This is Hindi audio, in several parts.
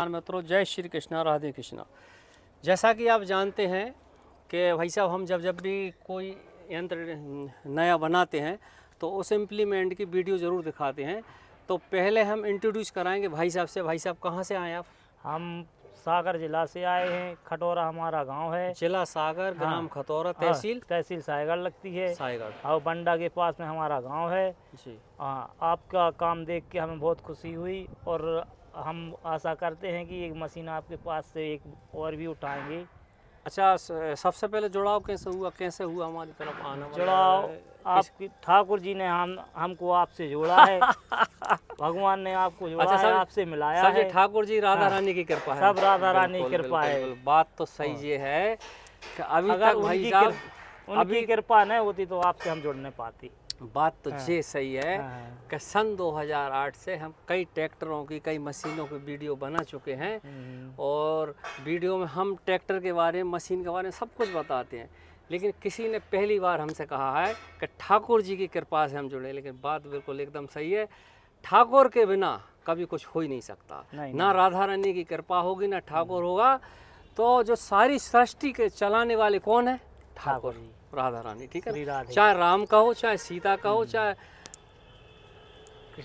मित्रों, जय श्री कृष्णा, राधे कृष्णा। जैसा कि आप जानते हैं कि भाई साहब हम जब भी कोई यंत्र नया बनाते हैं तो उस इम्प्लीमेंट की वीडियो ज़रूर दिखाते हैं। तो पहले हम इंट्रोड्यूस कराएंगे भाई साहब से। भाई साहब कहाँ से आए आप? हम सागर जिला से आए हैं। खटोरा हमारा गांव है। जिला सागर, ग्राम खतौरा, तहसील तहसील सायगढ़ लगती है। सायगढ़ और बंडा के पास में हमारा गांव है जी। आपका काम देख के हमें बहुत खुशी हुई और हम आशा करते हैं कि एक मशीन आपके पास से एक और भी उठाएंगे। अच्छा, सबसे पहले जुड़ाव कैसे हुआ हमारी तरफ आना? जुड़ाव आपकी ठाकुर जी ने हमको आपसे जोड़ा है। भगवान ने आपको जोड़ा अच्छा, है, आपसे मिलाया है। ठाकुर जी, राधा रानी की कृपा है। सब राधा रानी की कृपा है। बात तो सही ये है कि अभी अगर तक भाई साहब उनकी कृपा न होती तो आपसे हम जुड़ नहीं पाती। बात तो ये सही है कि सन 2008 से हम कई ट्रैक्टरों की, कई मशीनों की वीडियो बना चुके हैं और वीडियो में हम ट्रैक्टर के बारे में, मशीन के बारे में सब कुछ बताते हैं। लेकिन किसी ने पहली बार हमसे कहा है कि ठाकुर जी की कृपा से हम जुड़े। लेकिन बात बिल्कुल एकदम सही है। ठाकुर के बिना कभी कुछ हो ही नहीं सकता। ना राधा रानी की कृपा होगी, ना ठाकुर होगा। तो जो सारी सृष्टि के चलाने वाले कौन है? ठाकुर, राधा रानी। ठीक है, चाहे राम का हो, चाहे सीता का हो, चाहे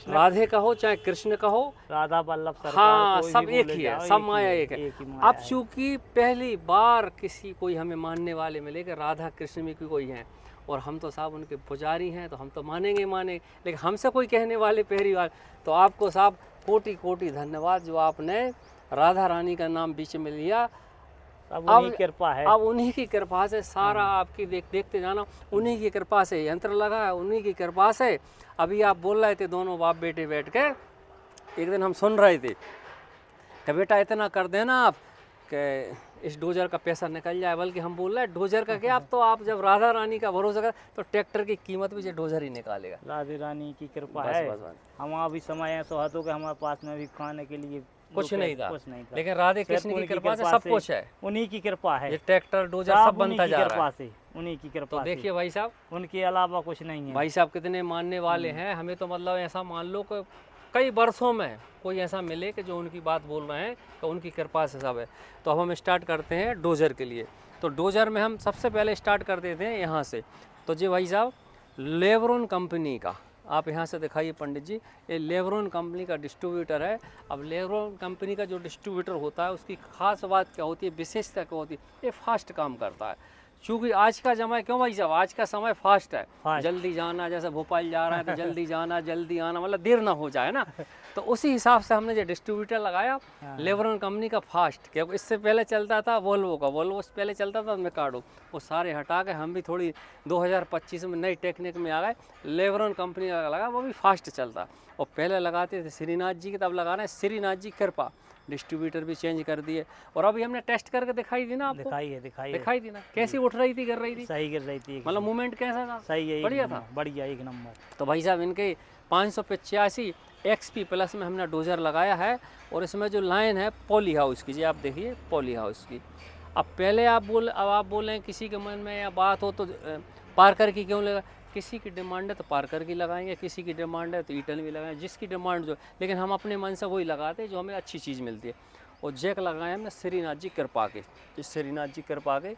राधे का हो, चाहे कृष्ण का हो, राधा वल्लभ सरकार, हाँ, सब एक ही है, सब माया एक है। अब चूंकि पहली बार कोई हमें मानने वाले मिले कि राधा कृष्ण में कोई है, और हम तो साहब उनके पुजारी हैं, तो हम तो मानेंगे। लेकिन हमसे कोई कहने वाले पहली बार, तो आपको साहब कोटि कोटि धन्यवाद जो आपने राधा रानी का नाम बीच में लिया। अब उन्हीं कृपा है। अब उन्हीं की कृपा से सारा आपकी देखते जाना, उन्हीं की कृपा से यंत्र लगा है, उन्हीं की कृपा से। अभी आप बोल रहे थे दोनों बाप बेटे बैठ के, एक दिन हम सुन रहे थे कि बेटा इतना कर देना आप कि इस डोजर का पैसा निकल जाए। बल्कि हम बोल रहे हैं डोजर का क्या, अब तो आप जब राधा रानी का भरोसा कर तो ट्रैक्टर की कीमत भी जो डोजर ही निकालेगा। राधा रानी की कृपा है। हम अभी समय ऐसा हो कि हमारे पास में भी खाने के लिए कुछ नहीं था, लेकिन राधे कृष्ण की कृपा से सब कुछ है। उन्हीं की कृपा है। ये ट्रैक्टर डोजर सब बनता जा रहा है उन्हीं की कृपा। तो देखिए भाई साहब, उनके अलावा कुछ नहीं है। भाई साहब कितने मानने वाले हैं। हमें तो मतलब ऐसा मान लो कि कई वर्षों में कोई ऐसा मिले कि जो उनकी बात बोल रहे हैं कि उनकी कृपा से सब है। तो अब हम स्टार्ट करते हैं डोजर के लिए। तो डोजर में हम सबसे पहले स्टार्ट कर देते हैं यहाँ से। तो जी भाई साहब, लेवरॉन कंपनी का, आप यहाँ से दिखाइए पंडित जी, ये लेवरॉन कंपनी का डिस्ट्रीब्यूटर है। अब लेवरॉन कंपनी का जो डिस्ट्रीब्यूटर होता है उसकी खास बात क्या होती है, विशेषता क्या होती है? ये फास्ट काम करता है। क्योंकि आज का समय, क्यों भाई साहब, आज का समय फास्ट है। जल्दी जाना, जैसे भोपाल जा रहा है तो जल्दी जाना जल्दी आना, मतलब देर ना हो जाए ना। तो उसी हिसाब से हमने जो डिस्ट्रीब्यूटर लगाया लेवरॉन कंपनी का फास्ट। क्योंकि इससे पहले चलता था वोल्वो का, वोल्वो से पहले चलता था मिकाडो, वो सारे हटा के हम भी थोड़ी 2025 में नई टेक्निक में आ गए। लेवरॉन कंपनी का लगा, वो भी फास्ट चलता। और पहले लगाते थे श्रीनाथ जी की, तब लगा रहे हैं श्रीनाथ जी कृपा। डिस्ट्रीब्यूटर भी चेंज कर दिए। और अभी हमने टेस्ट करके दिखाई दी ना आपको, दिखाई दी ना कैसी उठ रही थी, गिर रही थी, सही गिर रही थी, मतलब मूवमेंट कैसा था? सही है, बढ़िया था, बढ़िया, एक नंबर। तो भाई साहब इनके 585 XP प्लस में हमने डोजर लगाया है। और इसमें जो लाइन है पॉली हाउस की, जी आप देखिए पॉली हाउस की। अब पहले अब आप बोलें किसी के मन में या बात हो तो पार्कर की क्यों लगा, किसी की डिमांड है तो पार्कर की लगाएंगे, किसी की डिमांड है तो ईटन भी लगाएंगे, जिसकी डिमांड जो। लेकिन हम अपने मन से वही लगाते हैं जो हमें अच्छी चीज़ मिलती है। और जैक लगाए हमने श्रीनाथ जी कृपा के, जिस श्रीनाथ जी कृपा के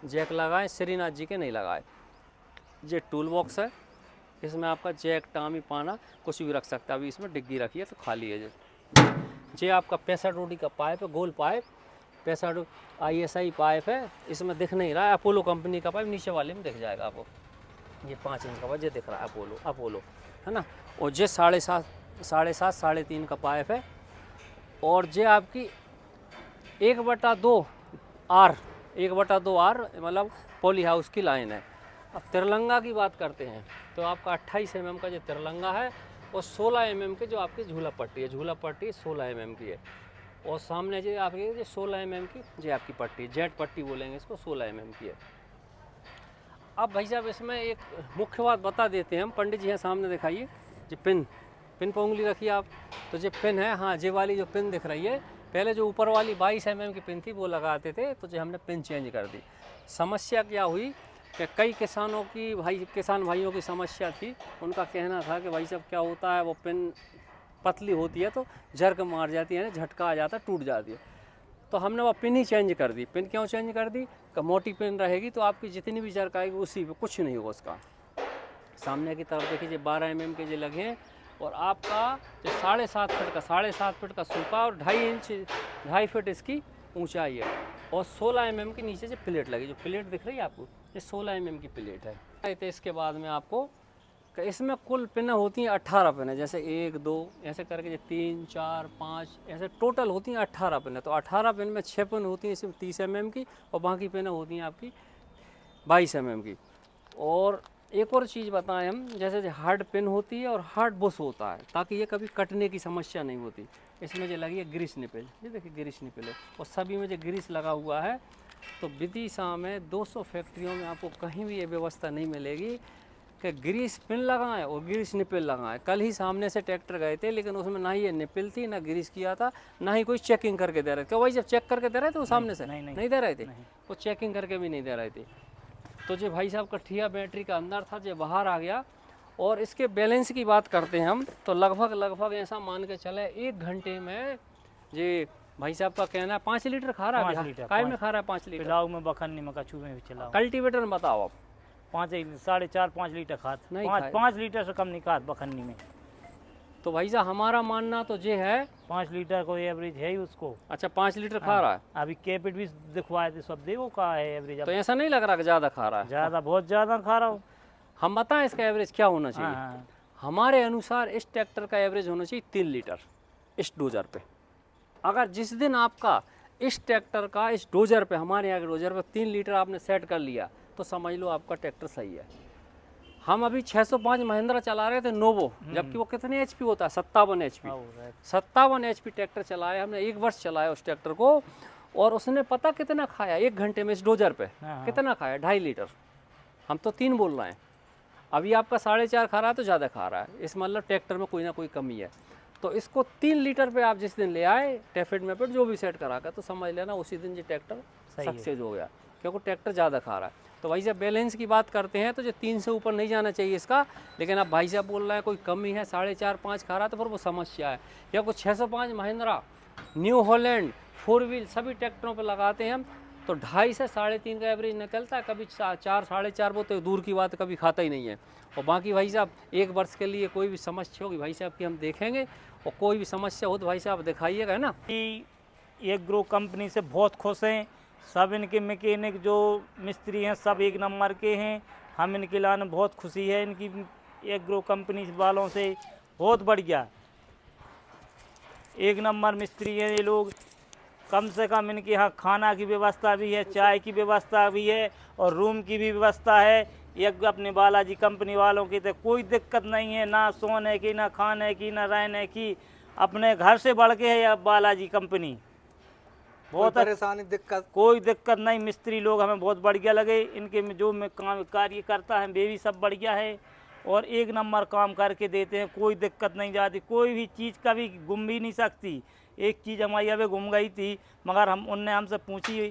जैक लगाए, श्रीनाथ जी के नहीं लगाए। ये टूल बॉक्स है, इसमें आपका जैक, टामी, पाना कुछ भी रख सकता है। अभी इसमें डिग्गी रखी है तो खाली है। ये आपका 65 रोडी का पाइप है, गोल पाइप, 65 ISI पाइप है। इसमें दिख नहीं रहा है, अपोलो कंपनी का पाइप, नीचे वाले में दिख जाएगा आपको। ये 5 इंच का पाइप, ये दिख रहा है अपोलो है ना। और ये 7.5 3.5 का पाइप है। और ये आपकी 1/2 R मतलब पॉली हाउस की लाइन है। अब तिरलंगा की बात करते हैं तो आपका 28 mm का जो तिरलंगा है, और 16 mm के जो आपकी झूला पट्टी है, 16 mm की है। और सामने जो आपकी 16 mm की जो आपकी पट्टी, जेट पट्टी बोलेंगे इसको, 16 mm की है। अब भाई साहब इसमें एक मुख्य बात बता देते हैं हम, पंडित जी हैं सामने दिखाइए, जो पिन पर उंगली रखिए आप, तो जो पिन है, हाँ ये वाली जो पिन दिख रही है, पहले जो ऊपर वाली 22 mm की पिन थी वो लगाते थे, तो जो हमने पिन चेंज कर दी। समस्या क्या हुई कि कई किसान भाइयों की समस्या थी। उनका कहना था कि भाई साहब क्या होता है, वो पिन पतली होती है तो झरक मार जाती है, झटका आ जाता है, टूट जाती है। तो हमने वो पिन ही चेंज कर दी। पिन क्यों चेंज कर दी? कि मोटी पिन रहेगी तो आपकी जितनी भी झरक आएगी उसी पे कुछ नहीं होगा उसका। सामने की तरफ देखिए 12 mm के जो लगे हैं, और आपका जो 7.5 फीट का सूपा और 2.5 फीट इसकी ऊंचाई है, और 16 mm के नीचे जो प्लेट लगी, जो प्लेट दिख रही है आपको, ये 16 mm की प्लेट है। तो इसके बाद में आपको इसमें कुल पिन होती हैं 18 पिन, जैसे 1 2 ऐसे करके जो 3 4 5 ऐसे टोटल होती हैं 18 पिन। तो 18 पिन में 6 पिन होती हैं इसमें 30 mm की, और बाकी पिन होती हैं आपकी 22 mm की। और एक और चीज़ बताएं हम, जैसे हार्ड पिन होती है और हार्ड बुश होता है, ताकि ये कभी कटने की समस्या नहीं होती। इसमें जो लगी है ग्रीस निपल, ये देखिए ग्रीस निपल है, और सभी में जो ग्रीस लगा हुआ है। तो विदिशा में 200 फैक्ट्रियों में आपको कहीं भी ये व्यवस्था नहीं मिलेगी कि ग्रीस पिन लगाएं और ग्रीस निपल लगाएं। कल ही सामने से ट्रैक्टर गए थे, लेकिन उसमें ना ही ये निपल थी, ना ग्रीस किया था, ना ही कोई चेकिंग करके दे रहे थे। क्यों भाई, जब चेक करके दे रहे थे वो सामने से नहीं दे रहे थे, वो चेकिंग करके भी नहीं दे रहे थे। तो जो भाई साहब कठिया बैटरी का अंदर था, जो बाहर आ गया। और इसके बैलेंस की बात करते हैं हम, तो लगभग ऐसा मान के चले 1 घंटे में जी भाई साहब का कहना है 5 लीटर खा रहा है। काय में खा रहा है 5 लीटर? पिलाऊ में, बखन्नी में, कछू में भी चलाओ। कल्टीवेटर में बताओ आप। 4.5 लीटर खाता नहीं, 5 लीटर से कम नहीं खाता बखन्नी में। तो भाई साहब हमारा मानना तो ये है 5 लीटर को एवरेज है ही उसको। अच्छा, 5 लीटर खा रहा है। अभी कैपेट भी दिखवाए थे, सब देखो का है एवरेज। तो ऐसा नहीं लग रहा कि ज़्यादा खा रहा है? ज़्यादा, बहुत ज़्यादा खा रहा हूँ। हम बताएं इसका एवरेज क्या होना चाहिए? हाँ। हमारे अनुसार इस ट्रैक्टर का एवरेज होना चाहिए 3 लीटर इस डोजर पे। अगर जिस दिन आपका इस ट्रैक्टर का इस डोजर पे, हमारे यहाँ के डोजर पे 3 लीटर आपने सेट कर लिया, तो समझ लो आपका ट्रैक्टर सही है। हम अभी 605 महिंद्रा चला रहे थे नोवो, जबकि वो कितने HP होता है? 57 HP। 57 HP ट्रैक्टर चलाया हमने, 1 वर्ष चलाया उस ट्रैक्टर को, और उसने पता कितना खाया 1 घंटे में इस डोजर पे? कितना खाया? 2.5 लीटर। हम तो 3 बोल रहे हैं। अभी आपका 4.5 खा रहा है तो ज़्यादा खा रहा है, इस मतलब ट्रैक्टर में कोई ना कोई कमी है। तो इसको 3 लीटर पे आप जिस दिन ले आए टैफेड में पर जो भी सेट करा कर, तो समझ लेना उसी दिन ये ट्रैक्टर सक्सेस हो गया, क्योंकि ट्रैक्टर ज़्यादा खा रहा है। तो भाई साहब बैलेंस की बात करते हैं तो जो 3 से ऊपर नहीं जाना चाहिए इसका, लेकिन अब भाई साहब बोल रहा है कोई कमी है, 4.5-5 खा रहा है, तो फिर वो समस्या है। क्योंकि 605 महिंद्रा, न्यू हॉलैंड, 4 व्हील सभी ट्रैक्टरों पर लगाते हैं हम, तो 2.5 से 3.5 का एवरेज निकलता है। कभी 4, 4.5 वो तो दूर की बात, कभी खाता ही नहीं है। और बाकी भाई साहब 1 वर्ष के लिए कोई भी समस्या होगी भाई साहब की हम देखेंगे, और कोई भी समस्या हो तो भाई साहब दिखाइएगा, है ना। कि एग्रो कंपनी से बहुत खुश हैं। सब इनके मैकेनिक जो मिस्त्री हैं सब 1 नंबर के हैं। हम इनके लाने बहुत खुशी है, इनकी एग्रो कंपनी वालों से बहुत बढ़िया 1 नंबर मिस्त्री हैं ये लोग। कम से कम इनके यहाँ खाना की व्यवस्था भी है, चाय की व्यवस्था भी है, और रूम की भी व्यवस्था है। एक अपने बालाजी कंपनी वालों की तो कोई दिक्कत नहीं है, ना सोने की, ना खाने की, ना रहने की। अपने घर से बढ़ के है यह बालाजी कंपनी। बहुत परेशानी, दिक्कत कोई दिक्कत नहीं। मिस्त्री लोग हमें बहुत बढ़िया लगे, इनके में जो में काम कार्य करता है वे भी सब बढ़िया है, और 1 नंबर काम करके देते हैं। कोई दिक्कत नहीं जाती, कोई भी चीज़ कभी गुम भी नहीं सकती। एक चीज़ हमारी अभी गुम गई थी, मगर उनने हमसे पूछी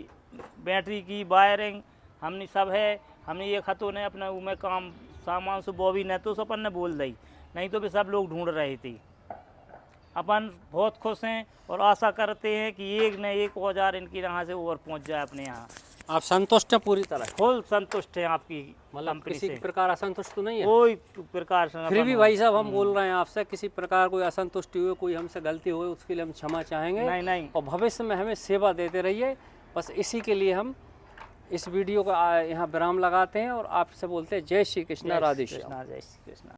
बैटरी की वायरिंग, हमने सब है, हमने ये खतों ने अपने में काम सामान से बॉबी ने तो अपन ने बोल दी, नहीं तो भी सब लोग ढूंढ रहे थे। अपन बहुत खुश हैं और आशा करते हैं कि एक न एक औजार इनकी यहाँ से और पहुँच जाए अपने यहाँ। आप संतुष्ट हैं पूरी तरह? फुल संतुष्ट हैं आपकी मतलब किसी प्रकार असंतुष्ट तो नहीं है? कोई प्रकार से। फिर भी भाई साहब हम बोल रहे हैं आपसे, किसी प्रकार कोई असंतुष्टि हुई, कोई हमसे गलती हुई, उसके लिए हम क्षमा चाहेंगे। नहीं। और भविष्य में हमें सेवा देते रहिए, बस इसी के लिए हम इस वीडियो का यहाँ विराम लगाते हैं और आपसे बोलते हैं जय श्री कृष्णा, राधे श्याम। जय श्री कृष्णा।